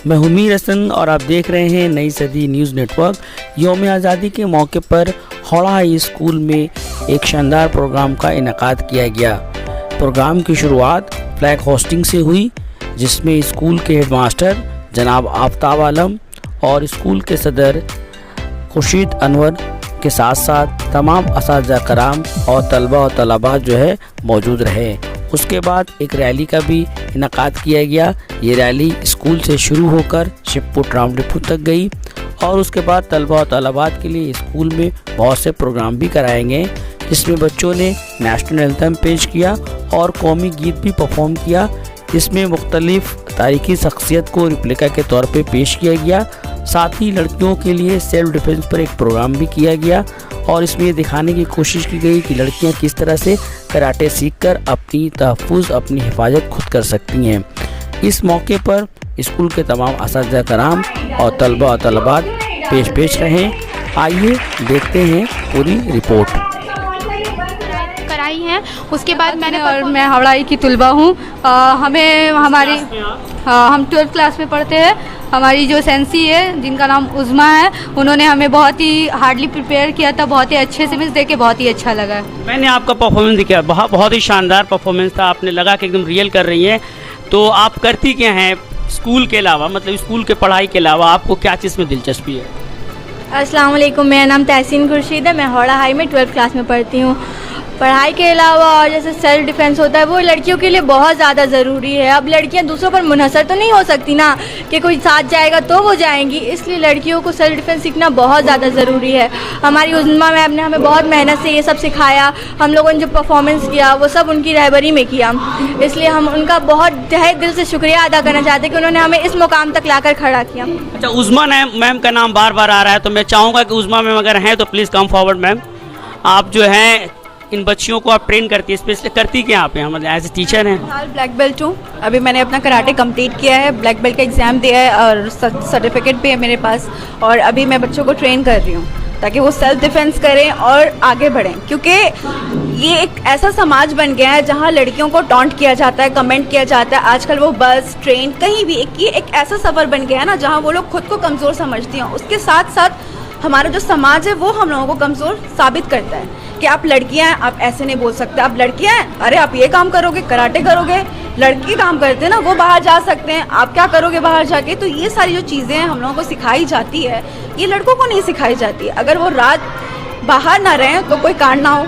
मैं हूं मीर हसन और आप देख रहे हैं नई सदी न्यूज़ नेटवर्क। यौम आज़ादी के मौके पर हौड़ा हाई स्कूल में एक शानदार प्रोग्राम का इनेकाद किया गया। प्रोग्राम की शुरुआत फ्लैग होस्टिंग से हुई, जिसमें स्कूल के हेडमास्टर जनाब आफ्ताब आलम और स्कूल के सदर खुर्शीद अनवर के साथ साथ तमाम असातिज़ा कराम और तलबा और तलबात जो है मौजूद रहे। उसके बाद एक रैली का भी इनेकाद किया गया। ये रैली स्कूल से शुरू होकर शिवपुर ट्राम डिपो तक गई और उसके बाद तलबा और तलबात के लिए स्कूल में बहुत से प्रोग्राम भी कराए गए, जिसमें बच्चों ने नेशनल एंथम पेश किया और कौमी गीत भी परफॉर्म किया। इसमें मुख्तलिफ तारीखी शख्सियत को रिप्लिका के तौर पे पेश किया गया। साथ ही लड़कियों के लिए सेल्फ डिफेंस पर एक प्रोग्राम भी किया गया और इसमें ये दिखाने की कोशिश की गई कि लड़कियां किस तरह से कराटे सीखकर अपनी तहफ़्फ़ुज़, अपनी हिफाजत खुद कर सकती हैं। इस मौके पर स्कूल के तमाम असातिज़ा कराम और तलबा और तलबात पेश रहे। आइए देखते हैं पूरी रिपोर्ट। कराई हैं, उसके बाद मैं हावड़ा की तलबा हूँ। हम 12th क्लास में पढ़ते हैं। हमारी जो सेंसी है जिनका नाम उज़मा है, उन्होंने हमें बहुत ही हार्डली प्रिपेयर किया था, बहुत ही अच्छे से मिस दे के बहुत ही अच्छा लगा। मैंने आपका परफॉर्मेंस देखा, बहुत ही शानदार परफॉर्मेंस था। आपने लगा कि एकदम रियल कर रही हैं। तो आप करती क्या हैं स्कूल के अलावा, मतलब स्कूल के पढ़ाई के अलावा आपको क्या चीज़ में दिलचस्पी है? अस्सलाम वालेकुम, मेरा नाम तहसीन खुर्शीद है। मैं हौड़ा हाई में 12th क्लास में पढ़ती हूँ। पढ़ाई के अलावा और जैसे सेल्फ डिफेंस होता है, वो लड़कियों के लिए बहुत ज़्यादा ज़रूरी है। अब लड़कियां दूसरों पर मुनहसर तो नहीं हो सकती ना कि कोई साथ जाएगा तो वो जाएंगी, इसलिए लड़कियों को सेल्फ डिफेंस सीखना बहुत ज़्यादा ज़रूरी है। हमारी उज़्मा मैम ने हमें बहुत मेहनत से ये सब सिखाया। हम लोगों ने जो परफॉर्मेंस किया वो सब उनकी रहबरी में किया, इसलिए हम उनका बहुत तहे दिल से शुक्रिया अदा करना चाहते हैं कि उन्होंने हमें इस मुकाम तक लाकर खड़ा किया। अच्छा, उज़्मा मैम का नाम बार बार आ रहा है, तो मैं चाहूँगा कि उज़्मा मैम अगर हैं तो प्लीज़ कम फॉरवर्ड। मैम, आप जो हैं इन बच्चियों को आप ट्रेन करती है, स्पेशली करती क्या आप यहाँ, मतलब एज ए टीचर हैं? हाल ब्लैक बेल्ट हूँ। अभी मैंने अपना कराटे कंप्लीट किया है, ब्लैक बेल्ट का एग्ज़ाम दिया है और सर्टिफिकेट भी है मेरे पास। और अभी मैं बच्चों को ट्रेन कर रही हूँ ताकि वो सेल्फ डिफेंस करें और आगे बढ़ें, क्योंकि ये एक ऐसा समाज बन गया है जहाँ लड़कियों को टॉन्ट किया जाता है, कमेंट किया जाता है। आजकल वो बस, ट्रेन, कहीं भी ये एक ऐसा सफ़र बन गया है ना जहाँ वो लोग खुद को कमज़ोर समझती हैं। उसके साथ साथ हमारा जो समाज है वो हम लोगों को कमज़ोर साबित करता है कि आप लड़कियां हैं, आप ऐसे नहीं बोल सकते, आप लड़कियां हैं, अरे आप ये काम करोगे, कराटे करोगे, लड़की काम करते हैं ना, वो बाहर जा सकते हैं, आप क्या करोगे बाहर जाके। तो ये सारी जो चीज़ें हैं हम लोगों को सिखाई जाती है, ये लड़कों को नहीं सिखाई जाती। अगर वो रात बाहर ना रहें तो कोई कांड ना हो,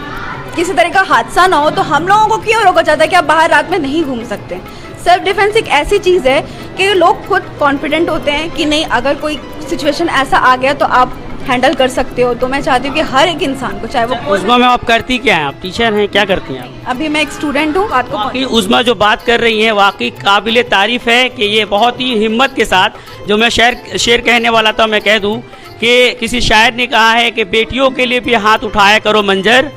किसी तरह का हादसा ना हो, तो हम लोगों को क्यों रोका जाता है कि आप बाहर रात में नहीं घूम सकते। सेल्फ डिफेंस एक ऐसी चीज़ है कि लोग खुद कॉन्फिडेंट होते हैं कि नहीं, अगर कोई सिचुएशन ऐसा आ गया तो आप हैंडल कर सकते हो। तो मैं चाहती हूँ कि हर एक इंसान को, चाहे वो उज़्मा में आप करती क्या हैं? आप टीचर हैं, क्या करती हैं आप? अभी मैं एक स्टूडेंट हूँ। वाकई उज़्मा जो बात कर रही हैं वाकई काबिल तारीफ़ है कि ये बहुत ही हिम्मत के साथ, जो मैं शेर कहने वाला था, मैं कह दूँ कि किसी शायर ने कहा है कि बेटियों के लिए भी हाथ उठाया करो मंजर,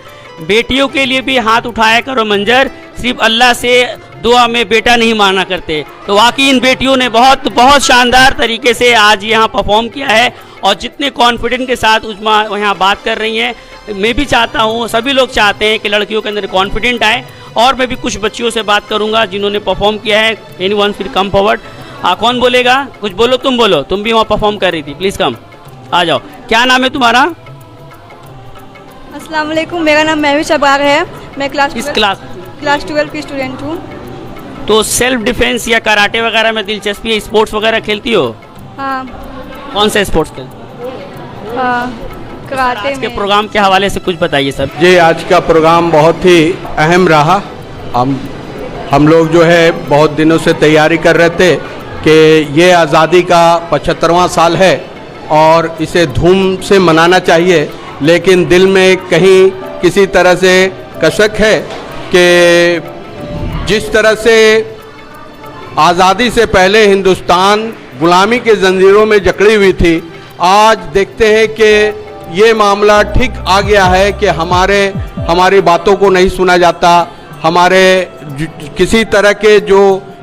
बेटियों के लिए भी हाथ उठाया करो मंजर, सिर्फ अल्लाह से दुआ में बेटा नहीं माना करते। तो वाकई इन बेटियों ने बहुत शानदार तरीके से आज यहाँ परफॉर्म किया है और जितने कॉन्फिडेंट के साथ उज़्मा यहाँ बात कर रही हैं, मैं भी चाहता हूँ, सभी लोग चाहते हैं कि लड़कियों के अंदर कॉन्फिडेंट आए। और मैं भी कुछ बच्चियों से बात करूँगा जिन्होंने परफॉर्म किया है। एनीवन फिर कम फॉरवर्ड। कौन बोलेगा? कुछ बोलो, तुम बोलो, तुम भी वहाँ परफॉर्म कर रही थी, प्लीज़ कम आ जाओ। क्या नाम है तुम्हारा? अस्सलाम वालेकुम, मेरा नाम महविश अबार है। मैं क्लास 12 की स्टूडेंट हूँ। तो सेल्फ डिफेंस या कराटे वगैरह में दिलचस्पी है? स्पोर्ट्स वगैरह खेलती हो? हाँ। कौन से स्पोर्ट्स खेलते? कराटे। आज के प्रोग्राम के हवाले से कुछ बताइए सर। जी, आज का प्रोग्राम बहुत ही अहम रहा। हम लोग जो है बहुत दिनों से तैयारी कर रहे थे कि ये आज़ादी का 75वां साल है और इसे धूम से मनाना चाहिए, लेकिन दिल में कहीं किसी तरह से कसक है कि जिस तरह से आज़ादी से पहले हिंदुस्तान गुलामी के जंजीरों में जकड़ी हुई थी, आज देखते हैं कि ये मामला ठीक आ गया है कि हमारी बातों को नहीं सुना जाता। हमारे किसी तरह के जो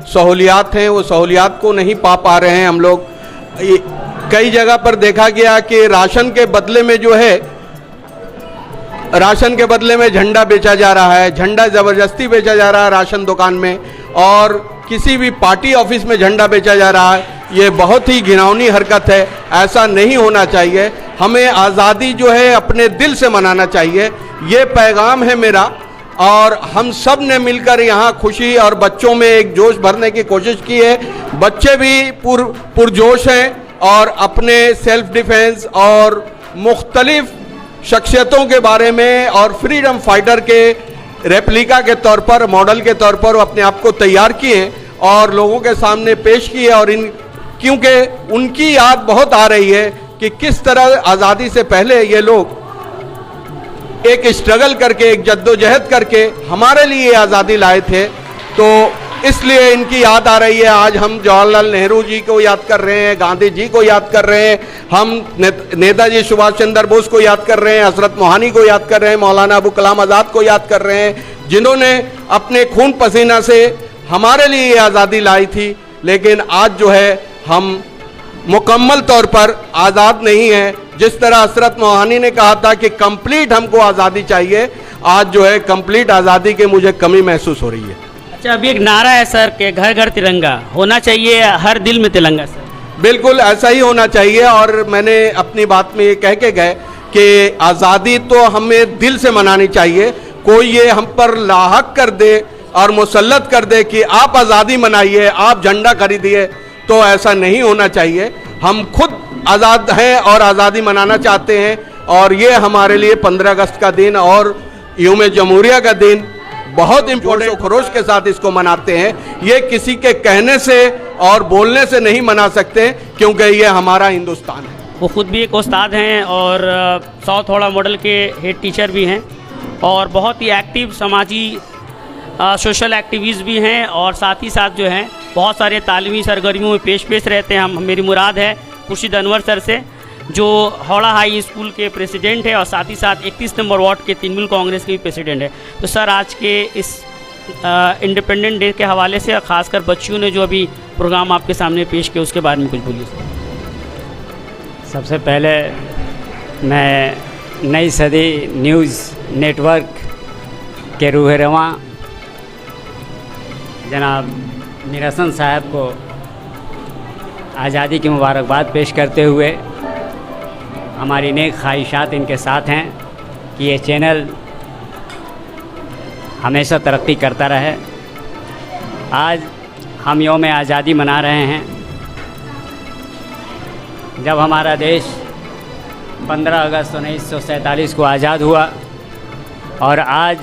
सहूलियात हैं वो सहूलियात को नहीं पा रहे हैं हम लोग। कई जगह पर देखा गया कि राशन के बदले में जो है, राशन के बदले में झंडा बेचा जा रहा है, झंडा ज़बरदस्ती बेचा जा रहा है राशन दुकान में, और किसी भी पार्टी ऑफिस में झंडा बेचा जा रहा है। ये बहुत ही घिनौनी हरकत है। ऐसा नहीं होना चाहिए। हमें आज़ादी जो है अपने दिल से मनाना चाहिए। ये पैगाम है मेरा, और हम सब ने मिलकर यहाँ खुशी और बच्चों में एक जोश भरने की कोशिश की है। बच्चे भी पुरजोश हैं और अपने सेल्फ डिफेंस और मुख्तलिफ शख्सियतों के बारे में और फ्रीडम फाइटर के रेप्लिका के तौर पर, मॉडल के तौर पर अपने आप को तैयार किए और लोगों के सामने पेश किए। और क्योंकि उनकी याद बहुत आ रही है कि किस तरह आज़ादी से पहले ये लोग एक स्ट्रगल करके, एक जद्दोजहद करके हमारे लिए आज़ादी लाए थे। तो इसलिए इनकी याद आ रही है। आज हम जवाहरलाल नेहरू जी को याद कर रहे हैं, गांधी जी को याद कर रहे हैं, हम नेताजी सुभाष चंद्र बोस को याद कर रहे हैं, हजरत मोहानी को याद कर रहे हैं, मौलाना अबू कलाम आज़ाद को याद कर रहे हैं, जिन्होंने अपने खून पसीना से हमारे लिए ये आज़ादी लाई थी। लेकिन आज जो है हम मुकम्मल तौर पर आज़ाद नहीं हैं। जिस तरह हजरत मोहानी ने कहा था कि कंप्लीट हमको आज़ादी चाहिए, आज जो है कंप्लीट आज़ादी की मुझे कमी महसूस हो रही है। अच्छा, अभी एक नारा है सर कि घर घर तिरंगा होना चाहिए, हर दिल में तिरंगा। सर बिल्कुल ऐसा ही होना चाहिए। और मैंने अपनी बात में ये कह के गए कि आज़ादी तो हमें दिल से मनानी चाहिए। कोई ये हम पर लाहक कर दे और मुसल्लत कर दे कि आप आज़ादी मनाइए, आप झंडा खरीदिए, तो ऐसा नहीं होना चाहिए। हम खुद आज़ाद हैं और आज़ादी मनाना चाहते हैं। और ये हमारे लिए 15 अगस्त का दिन और यौम जमहूरिया का दिन बहुत इम्पोर्टेंट खरोश के साथ इसको मनाते हैं। ये किसी के कहने से और बोलने से नहीं मना सकते, क्योंकि ये हमारा हिंदुस्तान है। वो खुद भी एक उस्ताद हैं और साउथ हौड़ा मॉडल के हेड टीचर भी हैं और बहुत ही एक्टिव समाजी सोशल एक्टिविस्ट भी हैं, और साथ ही साथ जो हैं बहुत सारे तालीमी सरगर्मियों में पेश रहते हैं। मेरी मुराद है खुर्शीद अनवर सर से, जो हौड़ा हाई स्कूल के प्रेसिडेंट है और साथ ही साथ 31 नंबर वार्ड के तृणमूल कांग्रेस के भी प्रेसिडेंट है। तो सर, आज के इस इंडिपेंडेंट डे के हवाले से और ख़ासकर बच्चियों ने जो अभी प्रोग्राम आपके सामने पेश किया, उसके बारे में कुछ बोलिए सर। सबसे पहले मैं नई सदी न्यूज़ नेटवर्क के रूह रवां जनाब मीर हसन साहब को आज़ादी की मुबारकबाद पेश करते हुए हमारी नेक ख्वाहिशात इनके साथ हैं कि ये चैनल हमेशा तरक्की करता रहे। आज हम यौम आज़ादी मना रहे हैं। जब हमारा देश 15 अगस्त 1947 को आज़ाद हुआ और आज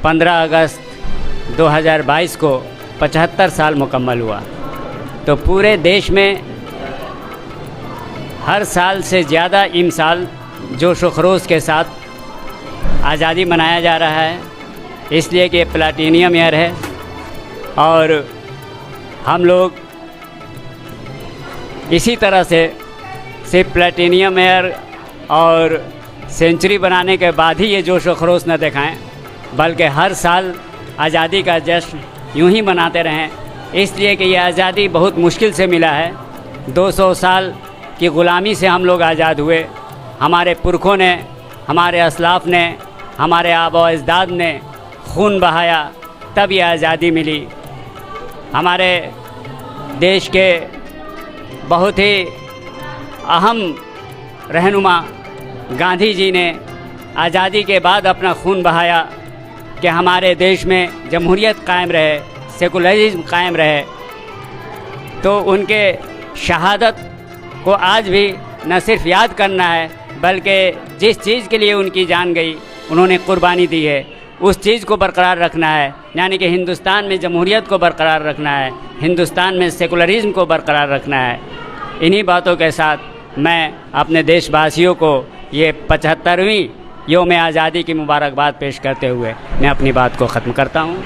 15 अगस्त 2022 को 75 साल मुकम्मल हुआ, तो पूरे देश में हर साल से ज़्यादा इमसाल जोश व खरोश के साथ आज़ादी मनाया जा रहा है, इसलिए कि प्लैटिनियम ईयर है। और हम लोग इसी तरह से सिर्फ प्लैटिनियम ईयर और सेंचुरी बनाने के बाद ही ये जोश व खरोश न दिखाएं, बल्कि हर साल आज़ादी का जश्न यूं ही मनाते रहें, इसलिए कि ये आज़ादी बहुत मुश्किल से मिला है। 200 साल की ग़ुलामी से हम लोग आज़ाद हुए। हमारे पुरखों ने, हमारे असलाफ़ ने, हमारे आबा अजदाद ने खून बहाया, तब ये आज़ादी मिली। हमारे देश के बहुत ही अहम रहनुमा गांधी जी ने आज़ादी के बाद अपना खून बहाया कि हमारे देश में जमहूरियत कायम रहे, सेकुलरिज्म कायम रहे। तो उनके शहादत को आज भी न सिर्फ याद करना है, बल्कि जिस चीज़ के लिए उनकी जान गई, उन्होंने कुर्बानी दी है, उस चीज़ को बरकरार रखना है। यानी कि हिंदुस्तान में जमहूरियत को बरकरार रखना है, हिंदुस्तान में सेकुलरिज्म को बरकरार रखना है। इन्हीं बातों के साथ मैं अपने देशवासियों को ये 75वीं यौम आज़ादी की मुबारकबाद पेश करते हुए मैं अपनी बात को ख़त्म करता हूँ।